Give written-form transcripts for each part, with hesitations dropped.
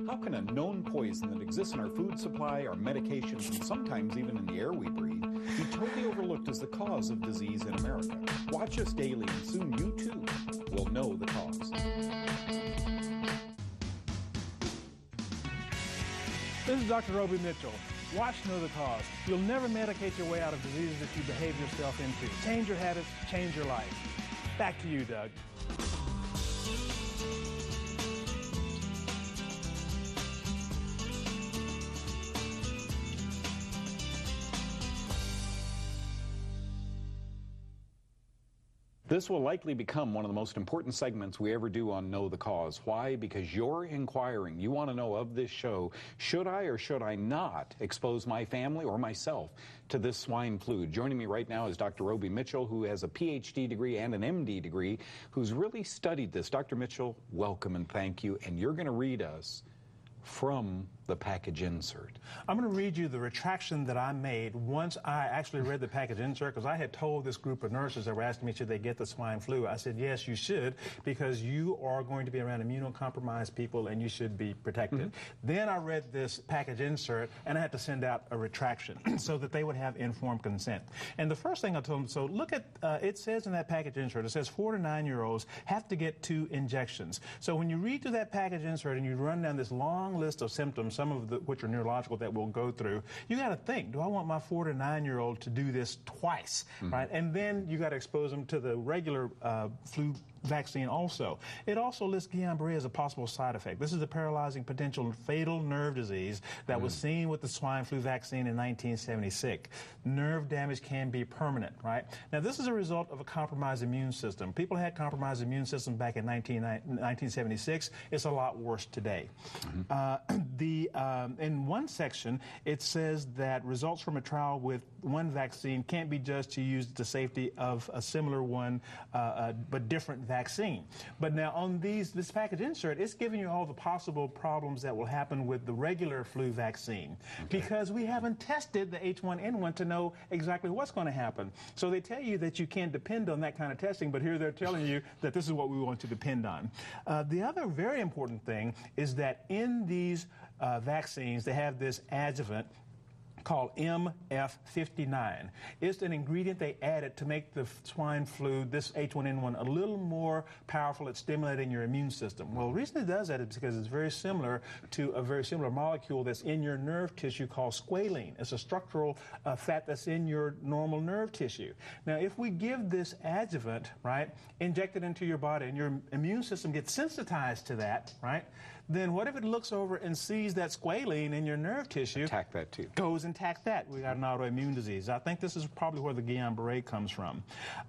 How can a known poison that exists in our food supply, our medications, and sometimes even in the air we breathe, be totally overlooked as the cause of disease in America? Watch us daily, and soon you too will know the cause. This is Dr. Roby Mitchell. Watch Know the Cause. You'll never medicate your way out of diseases that you behave yourself into. Change your habits, change your life. Back to you, Doug. This will likely become one of the most important segments we ever do on Know the Cause. Why? Because you're inquiring. You want to know of this show, should I or should I not expose my family or myself to this swine flu? Joining me right now is Dr. Roby Mitchell, who has a PhD degree and an MD degree, who's really studied this. Dr. Mitchell, welcome and thank you. And you're going to read us from the package insert. I'm going to read you the retraction that I made once I actually read the package insert, because I had told this group of nurses that were asking me, should they get the swine flu? I said, yes, you should, because you are going to be around immunocompromised people and you should be protected. Then I read this package insert and I had to send out a retraction so that they would have informed consent. And the first thing I told them, so look at, it says in that package insert, it says 4 to 9-year-olds have to get 2 injections. So when you read through that package insert and you run down this long list of symptoms, some of which are neurological that we'll go through, you got to think, do I want my 4 to 9-year-old to do this twice, right? And then you got to expose them to the regular flu vaccine also. It also lists Guillain-Barré as a possible side effect. This is a paralyzing, potential fatal nerve disease that was seen with the swine flu vaccine in 1976. Nerve damage can be permanent, right? Now, this is a result of a compromised immune system. People had compromised immune system back in 1976. It's a lot worse today. In one section, it says that results from a trial with one vaccine can't be judged to use the safety of a similar one, but different vaccine. But now on this package insert, it's giving you all the possible problems that will happen with the regular flu vaccine, because we haven't tested the H1N1 to know exactly what's going to happen. So they tell you that you can't depend on that kind of testing, but here they're telling you that this is what we want to depend on. The other very important thing is that in these vaccines, they have this adjuvant called MF59. It's an ingredient they added to make the swine flu, this H1N1, a little more powerful at stimulating your immune system. Well, the reason it does that is because it's very similar to a very similar molecule that's in your nerve tissue called squalene. It's a structural fat that's in your normal nerve tissue. Now, if we give this adjuvant, right, inject it into your body and your immune system gets sensitized to that, right, then what if it looks over and sees that squalene in your nerve tissue? Attack that too. Goes and attacks that. We got an autoimmune disease. I think this is probably where the Guillain-Barré comes from.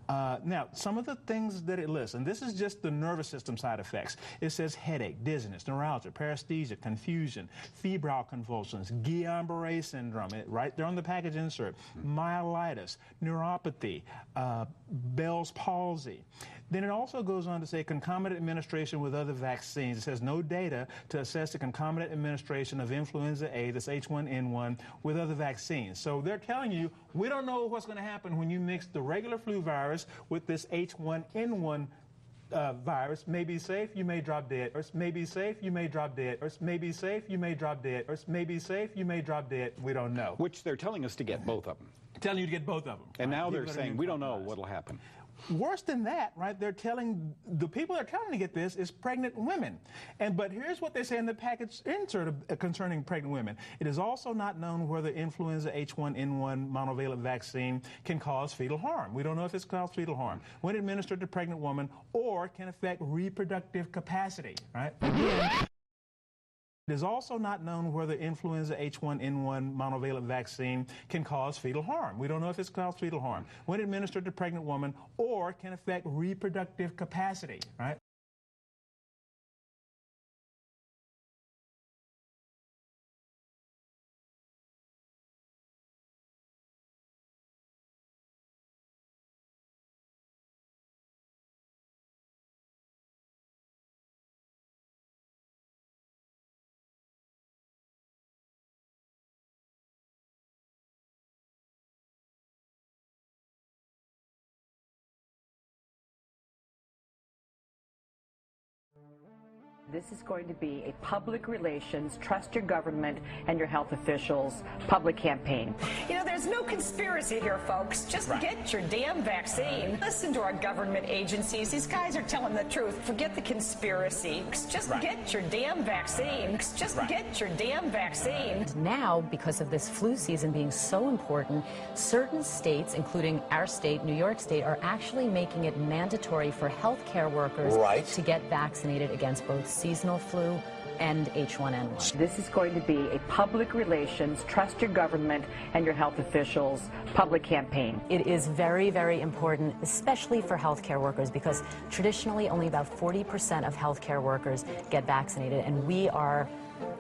Now, some of the things that it lists, and this is just the nervous system side effects. It says headache, dizziness, neuralgia, paresthesia, confusion, febrile convulsions, Guillain-Barré syndrome, right there on the package insert, myelitis, neuropathy, Bell's palsy. Then it also goes on to say concomitant administration with other vaccines. It says no data to assess the concomitant administration of influenza A, this H1N1, with other vaccines. So they're telling you, we don't know what's going to happen when you mix the regular flu virus with this H1N1 virus. May be safe, you may drop dead. Or may be safe, you may drop dead. Or may be safe, you may drop dead. Or may be safe, you may drop dead. We don't know. Which they're telling us to get both of them. Telling you to get both of them. And now they're saying, we don't know what'll happen. Worse than that, right? They're telling the people that are telling to get this is pregnant women. But here's what they say in the package insert concerning pregnant women. It is also not known whether influenza H1N1 monovalent vaccine can cause fetal harm. We don't know if it's caused fetal harm when administered to pregnant women or can affect reproductive capacity, right? Again, it is also not known whether influenza H1N1 monovalent vaccine can cause fetal harm. We don't know if it's caused fetal harm when administered to pregnant women or can affect reproductive capacity, right? This is going to be a public relations, trust your government and your health officials public campaign. You know, there's no conspiracy here, folks. Just get your damn vaccine. Listen to our government agencies. These guys are telling the truth. Forget the conspiracy. Just get your damn vaccine. Just get your damn vaccine. Now, because of this flu season being so important, certain states, including our state, New York State, are actually making it mandatory for healthcare workers to get vaccinated against both seasonal flu and H1N1. This is going to be a public relations, trust your government and your health officials public campaign. It is very, very important, especially for healthcare workers, because traditionally only about 40% of healthcare workers get vaccinated, and we are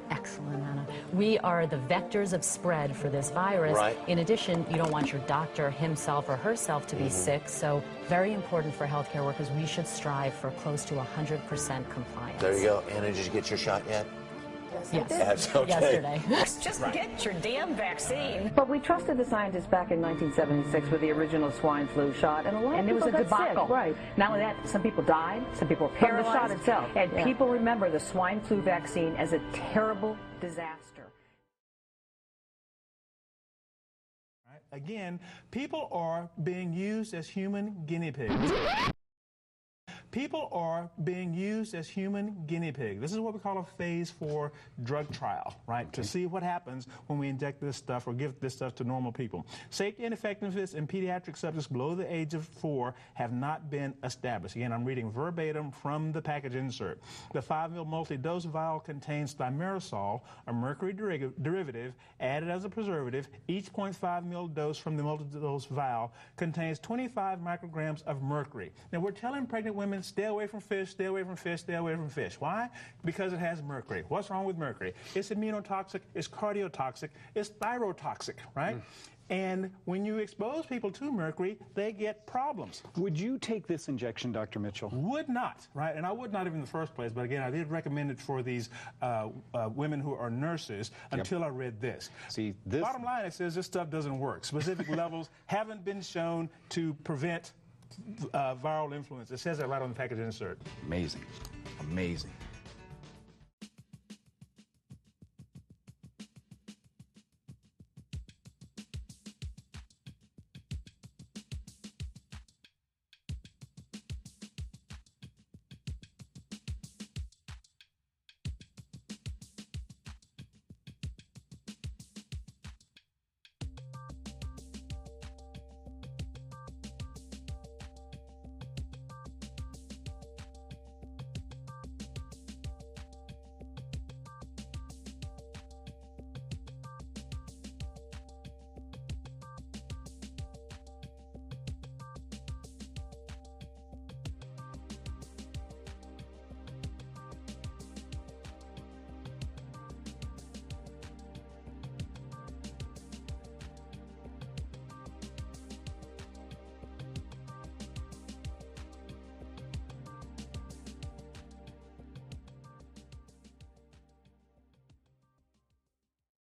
excellent, Anna. We are the vectors of spread for this virus. In addition, you don't want your doctor himself or herself to be sick, so very important for healthcare workers. We should strive for close to 100% compliance. There you go. Anna, did you get your shot yet? Yes. Yesterday. Just get your damn vaccine. But we trusted the scientists back in 1976 with the original swine flu shot, and a lot of people got sick. Not only that, some people died, some people were paralyzed. From the shot itself. And people remember the swine flu vaccine as a terrible disaster. Again, people are being used as human guinea pigs. People are being used as human guinea pigs. This is what we call a phase 4 drug trial, to see what happens when we inject this stuff or give this stuff to normal people. Safety and effectiveness in pediatric subjects below the age of 4 have not been established. Again, I'm reading verbatim from the package insert. The 5 ml multi-dose vial contains thimerosal, a mercury derivative, added as a preservative. Each 0.5 ml dose from the multi-dose vial contains 25 micrograms of mercury. Now, we're telling pregnant women, stay away from fish, stay away from fish, stay away from fish. Why? Because it has mercury. What's wrong with mercury? It's immunotoxic, it's cardiotoxic, it's thyrotoxic, And when you expose people to mercury, they get problems. Would you take this injection, Dr. Mitchell? Would not, And I would not even in the first place, but again, I did recommend it for these women who are nurses until I read this. See, this... Bottom line, it says this stuff doesn't work. Specific levels haven't been shown to prevent viral influence. It says that right on the package insert. Amazing. Amazing.